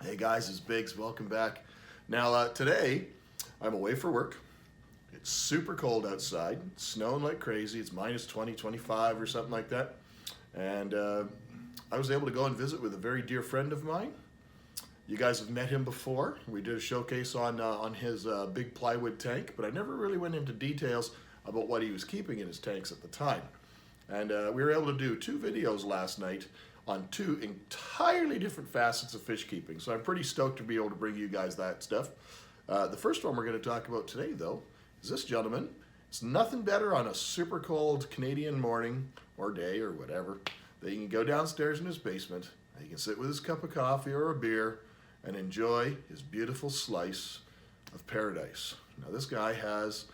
Hey guys, it's Biggs. Welcome back. Now today I'm away for work. It's super cold outside. It's snowing like crazy. It's minus 20, 25 or something like that. And I was able to go and visit with a very dear friend of mine. You guys have met him before. We did a showcase on his big plywood tank, but I never really went into details about what he was keeping in his tanks at the time. And we were able to do 2 videos last night on 2 entirely different facets of fish keeping. So I'm pretty stoked to be able to bring you guys that stuff. The first one we're going to talk about today, though, is this gentleman. It's nothing better on a super cold Canadian morning or day or whatever that he can go downstairs in his basement and he can sit with his cup of coffee or a beer and enjoy his beautiful slice of paradise. Now this guy has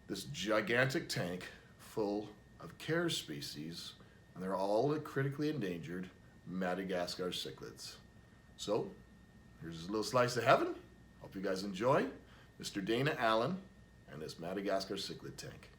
this gigantic tank full of C.A.R.E.S species, and they're all critically endangered Madagascar cichlids. So, here's a little slice of heaven. Hope you guys enjoy Mr. Dana Allen and his Madagascar cichlid tank.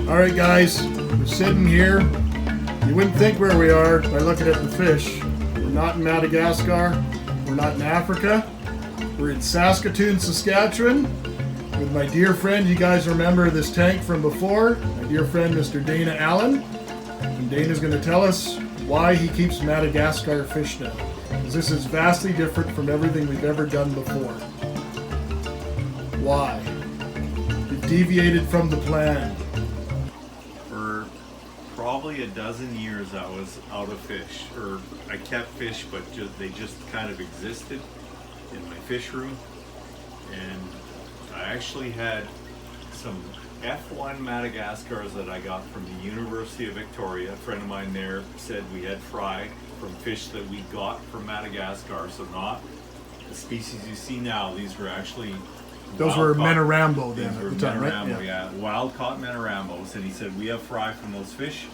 Alright guys, we're sitting here. You wouldn't think where we are by looking at the fish. We're not in Madagascar, we're not in Africa. We're in Saskatoon, Saskatchewan with my dear friend. You guys remember this tank from before, my dear friend Mr. Dana Allen. And Dana's going to tell us why he keeps Madagascar fish now. Because this is vastly different from everything we've ever done before. Why? You've deviated from the plan. Probably a dozen years I was out of fish, or I kept fish, but they just kind of existed in my fish room. And I actually had some F1 Madagascars that I got from the University of Victoria. A friend of mine there said we had fry from fish that we got from Madagascar, so not the species you see now. These were actually those were Menarambo then at the time, right? Yeah, wild caught Menarambos. And he said, we have fry from those fish.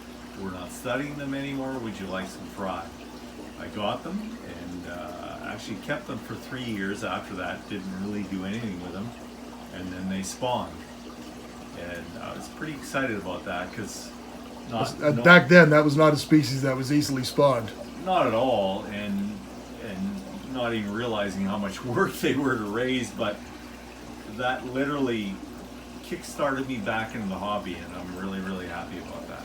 We're not studying them anymore. Would you like some fry? I got them and actually kept them for 3 years after that. Didn't really do anything with them. And then they spawned. And I was pretty excited about that because back then that was not a species that was easily spawned. Not at all. And not even realizing how much work they were to raise. But that literally kick-started me back into the hobby, and I'm really, really happy about that.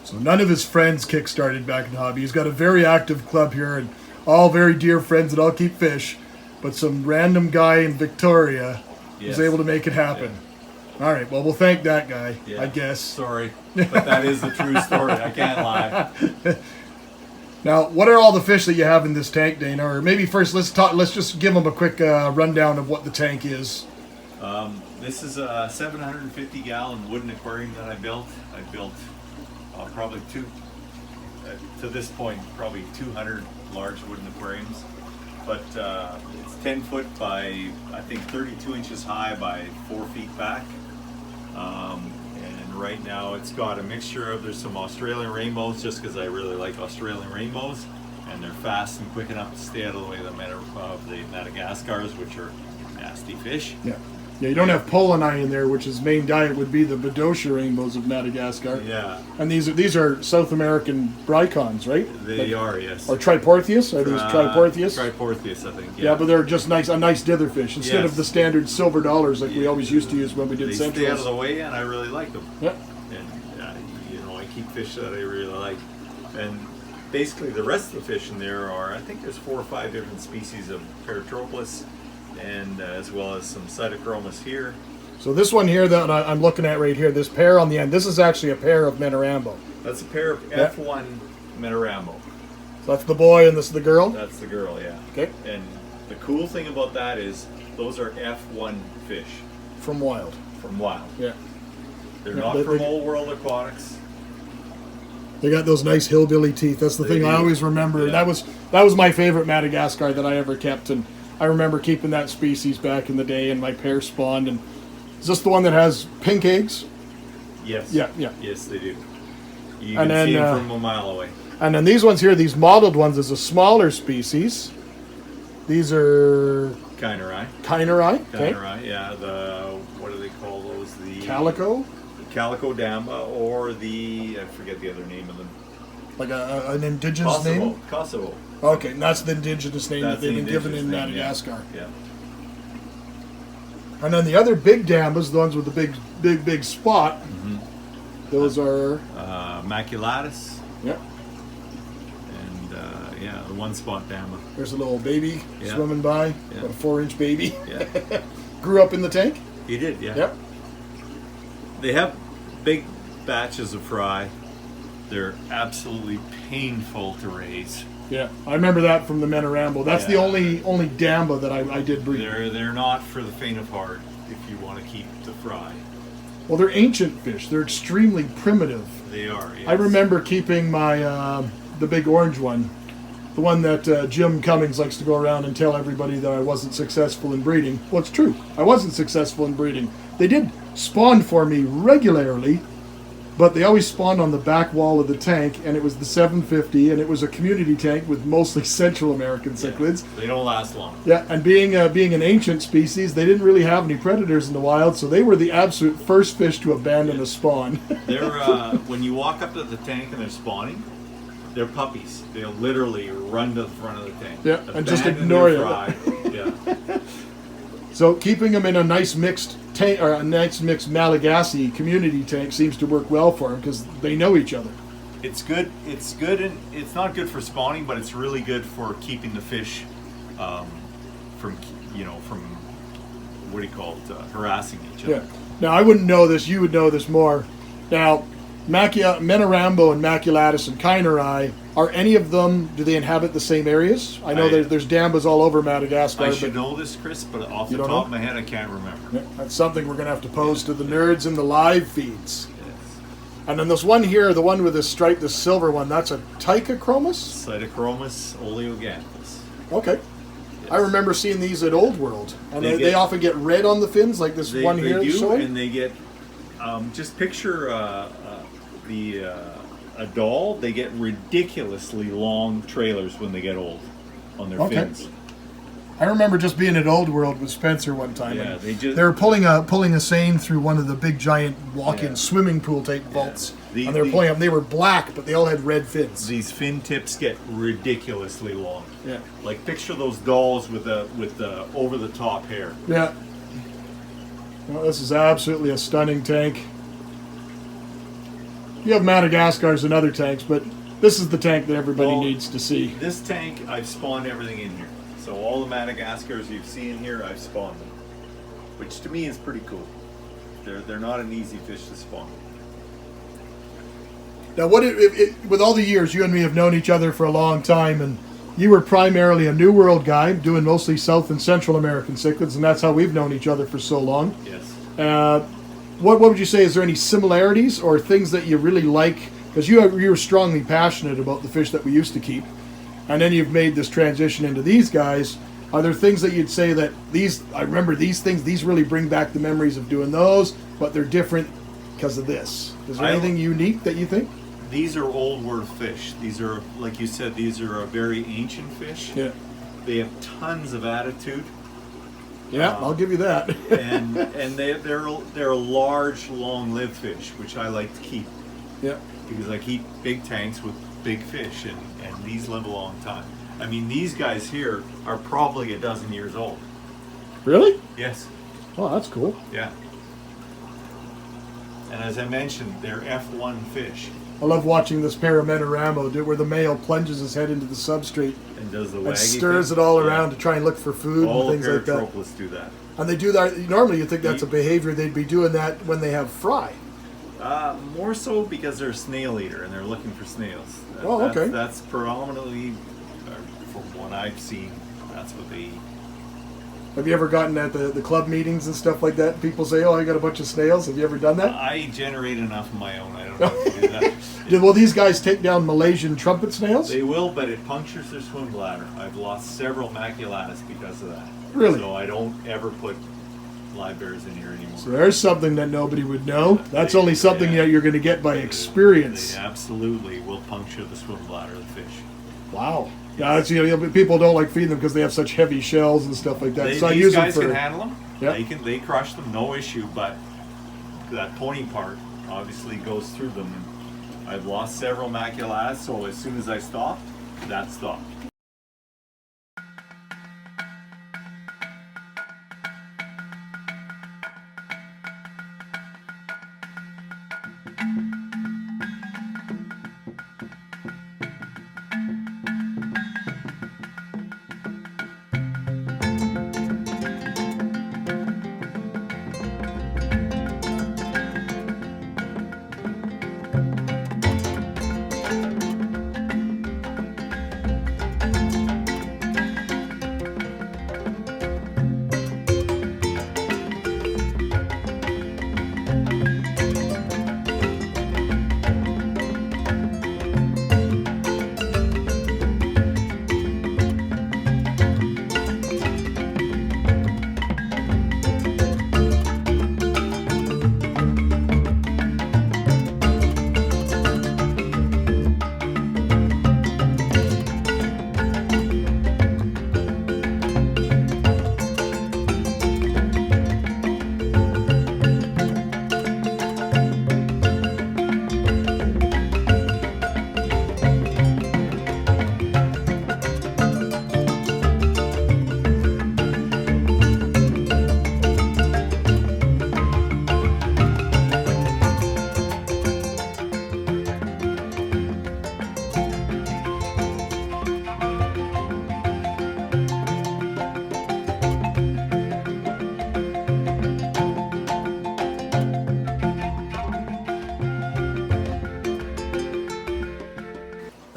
So none of his friends kick-started back in the hobby. He's got a very active club here, and all very dear friends that all keep fish, but some random guy in Victoria was able to make it happen. Yeah. All right, well, we'll thank that guy, I guess. Sorry, but that is the true story. I can't lie. Now, what are all the fish that you have in this tank, Dana? Or maybe first, let's just give them a quick rundown of what the tank is. This is a 750-gallon wooden aquarium that I built. I built probably to this point, probably 200 large wooden aquariums. But it's 10 foot by, I think, 32 inches high by 4 feet back. And right now it's got a mixture of, there's some Australian rainbows, just because I really like Australian rainbows. And they're fast and quick enough to stay out of the way of the Madagascars, which are nasty fish. Yeah, you don't have Poloni in there, which his main diet would be the Bedosha rainbows of Madagascar. Yeah. And these are South American bricons, right? They are, yes. Or Triportheus? Are these Triportheus? Triportheus, I think, yeah. But they're just a nice ditherfish instead of the standard silver dollars like we always used to use when we did centrals. They stay out of the way, and I really like them. Yeah. And, I keep fish that I really like. And basically the rest of the fish in there are, I think there's 4 or 5 different species of Paratropolis, and as well as some Cytochromis here. So this one here that I'm looking at right here, this pair on the end, this is actually a pair of Madarambo. That's a pair of Yeah. F1 Madarambo. So that's the boy and this is the girl? That's the girl, yeah. Okay. And the cool thing about that is those are F1 fish From wild. from wild. Yeah. They're Yeah, not they- from they- Old World Aquatics. They got those nice hillbilly teeth. That's the They thing I do. always remember. Yeah. That was my favorite Madagascar that I ever kept, and I remember keeping that species back in the day. And my pair spawned. And is this the one that has pink eggs? Yes. Yeah, yeah. Yes, they do. You And can then, see them from a mile away. And then these ones here, these mottled ones, is a smaller species. These are K.A.R.E. K.A.R.E. Okay. K.A.R.E. Yeah. What do they call those? The Calico, Calico Damba, or I forget the other name of them. like an indigenous name. Kosovo. Okay, and that's the indigenous name That's that they've the been given in indigenous name, yeah. Madagascar. Yeah. And then the other big dambas, the ones with the big spot, those are Maculatus, yeah. and the one spot Damba. There's a little baby Yeah. swimming by, Yeah. about a 4-inch baby. Yeah. Grew up in the tank. He did, yeah. Yep. They have big batches of fry. They're absolutely painful to raise. Yeah, I remember that from the Madarambo. That's the Yeah. only damba that I did breed. They're not for the faint of heart if you want to keep the fry. Well, they're ancient fish. They're extremely primitive. They are. Yes. I remember keeping my the big orange one, the one that Jim Cummings likes to go around and tell everybody that I wasn't successful in breeding. Well, it's true. I wasn't successful in breeding. They did spawn for me regularly, but they always spawned on the back wall of the tank, and it was the 750, and it was a community tank with mostly Central American cichlids. They don't last long. Yeah, and being an ancient species, they didn't really have any predators in the wild, so they were the absolute first fish to abandon a spawn. They're when you walk up to the tank and they're spawning, they're puppies. They'll literally run to the front of the tank. Yeah, and just abandon ignore their you. fry. Yeah. So keeping them in a nice mixed tank or a nice mixed Malagasy community tank seems to work well for them because they know each other. It's good. It's good, and it's not good for spawning, but it's really good for keeping the fish from what do you call it, harassing each other. Yeah. Now I wouldn't know this. You would know this more. Now, Madarambo and Maculatus and K.A.R.E. are any of them? Do they inhabit the same areas? I know there's dambas all over Madagascar. I should but know this, Chris, but off You the don't top know? of my head, I can't remember. yeah, that's something we're going to have to pose to the nerds in the live feeds. Yes. And then this one here, the one with this stripe, the silver one, that's a Tychochromis? Cytochromis oleoganthus. Okay. I remember seeing these at Old World, and They they get- often get red on the fins, like this one here. They do, showing. and they get. Just picture a doll. They get ridiculously long trailers when they get old on their Okay. fins. I remember just being at Old World with Spencer one time. Yeah, and they were pulling a seine through one of the big giant walk-in Yeah. swimming pool type vaults, The- and they were the- pulling them. They were black, but they all had red fins. These fin tips get ridiculously long. Yeah, Like picture those dolls with the over the top hair. yeah. Well, this is absolutely a stunning tank. You have Madagascars and other tanks, but this is the tank that everybody Well, needs to see. This tank, I've spawned everything in here. So all the Madagascars you've seen here, I've spawned them, which to me is pretty cool. They're not an easy fish to spawn. Now, with all the years, you and me have known each other for a long time, and you were primarily a New World guy, doing mostly South and Central American cichlids, and that's how we've known each other for so long. Yes. What would you say? Is there any similarities or things that you really like? Because you were strongly passionate about the fish that we used to keep, and then you've made this transition into these guys. Are there things that you'd say that I remember these things, these really bring back the memories of doing those, but they're different because of this? Is there anything unique that you think? These are old world fish. These are, like you said, these are a very ancient fish. Yeah. They have tons of attitude, Yeah, I'll give you that. and they're a large, long-lived fish, which I like to keep Yeah. because I keep big tanks with big fish, and these live a long time. I mean, these guys here are probably a dozen years old. Really? Yes. Oh, that's cool. Yeah. And as I mentioned, they're F1 fish. I love watching this pair of Madarambo do where the male plunges his head into the substrate And does the and waggy stirs thing. it all Yeah. around to try and look for food All and things the like that. Paratropolis do that. And they do that, normally you think that's a behavior they'd be doing that when they have fry. More so because they're a snail eater and they're looking for snails. Okay. That's predominantly, from what I've seen, that's what they eat. Have you ever gotten at the club meetings and stuff like that? People say, "Oh, I got a bunch of snails." Have you ever done that? I generate enough of my own. I don't have to do that. Will these guys take down Malaysian trumpet snails? They will, but it punctures their swim bladder. I've lost several maculatus because of that. Really? So I don't ever put live bears in here anymore. So there's something that nobody would know. That's only something that you're going to get by experience. They absolutely will puncture the swim bladder of the fish. Wow. Yeah, it's, people don't like feeding them because they have such heavy shells and stuff like that. So I These use guys them for. can handle them. Yep. They crush them, no issue. But that pointing part obviously goes through them. I've lost several maculatus, so as soon as I stopped, that stopped.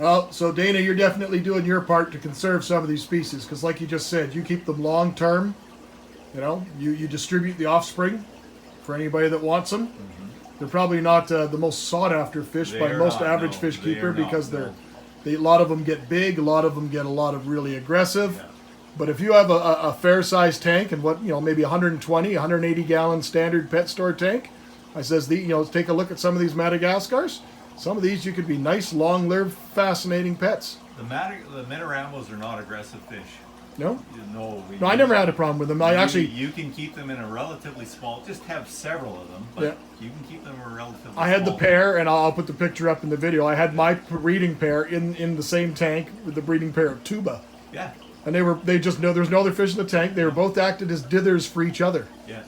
Well, so Dana, you're definitely doing your part to conserve some of these species because, like you just said, you keep them long term. You distribute the offspring for anybody that wants them. Mm-hmm. They're probably not the most sought after fish by most average fish keeper because a lot of them get big, a lot of them get a lot of really aggressive. Yeah. But if you have a fair sized tank and maybe 120, 180 gallon standard pet store tank, I says take a look at some of these Madagascars. Some of these you could be nice, long-lived, fascinating pets. The Metarambos are not aggressive fish. No? No, I never had a problem with them. You can keep them in a relatively small, just have several of them, but you can keep them in a relatively small. I had the pair, and I'll put the picture up in the video. I had my breeding pair in the same tank with the breeding pair of tuba. Yeah. And there's no other fish in the tank. They were both acted as dithers for each other. Yeah.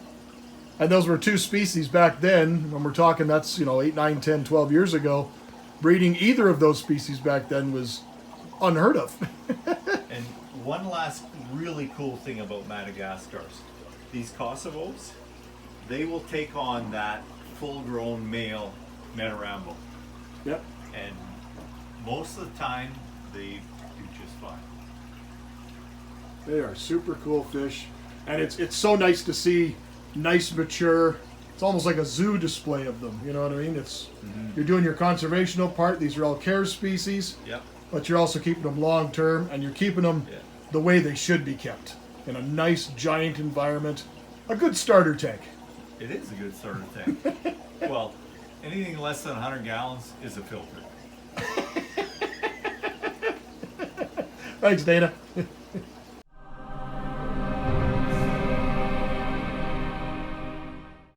And those were two species back then, when we're talking that's, 8, 9, 10, 12 years ago. Breeding either of those species back then was unheard of. And one last really cool thing about Madagascars. These Kosovos, they will take on that full-grown male Metarambo. Yep. And most of the time, they do just fine. They are super cool fish. And it's so nice to see nice, mature. It's almost like a zoo display of them. You know what I mean? You're doing your conservational part. These are all C.A.R.E.S species. Yep. But you're also keeping them long term, and you're keeping them the way they should be kept in a nice, giant environment. A good starter tank. It is a good starter tank. Well, anything less than 100 gallons is a filter. Thanks, Dana.